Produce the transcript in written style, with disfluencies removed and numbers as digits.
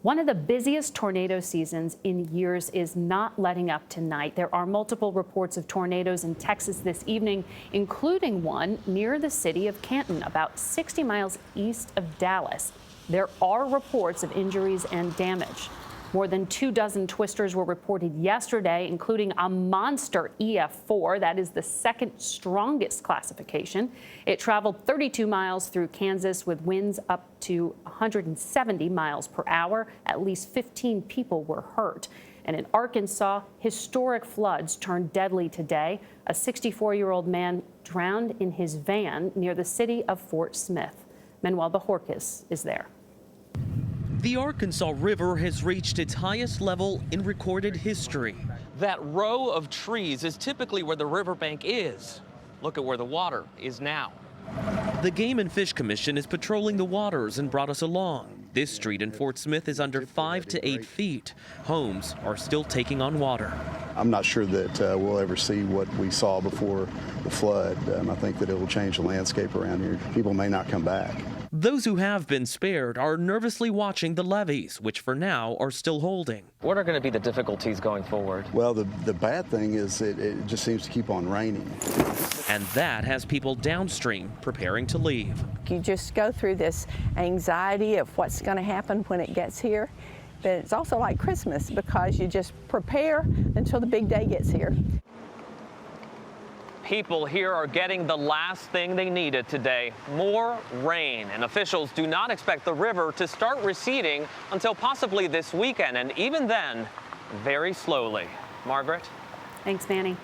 One of the busiest tornado seasons in years is not letting up tonight. There are multiple reports of tornadoes in Texas this evening, including one near the city of Canton, about 60 miles east of Dallas. There are reports of injuries and damage. More than 24 twisters were reported yesterday, including a monster EF4. That is the second strongest classification. It traveled 32 miles through Kansas with winds up to 170 miles per hour. At least 15 people were hurt. And in Arkansas, historic floods turned deadly today. A 64-year-old man drowned in his van near the city of Fort Smith. Manuel Bojorquez is there. The Arkansas River has reached its highest level in recorded history. That row of trees is typically where the riverbank is. Look at where the water is now. The Game and Fish Commission is patrolling the waters and brought us along. This street in Fort Smith is under 5 to 8 feet. Homes are still taking on water. I'm not sure that we'll ever see what we saw before the flood. I think that it will change the landscape around here. People may not come back. Those who have been spared are nervously watching the levees, which for now are still holding. What are going to be the difficulties going forward? Well, the bad thing is it just seems to keep on raining. And that has people downstream preparing to leave. You just go through this anxiety of what's going to happen when it gets here. But it's also like Christmas because you just prepare until the big day gets here. People here are getting the last thing they needed today, more rain. And officials do not expect the river to start receding until possibly this weekend, and even then, very slowly. Margaret? Thanks, Manny.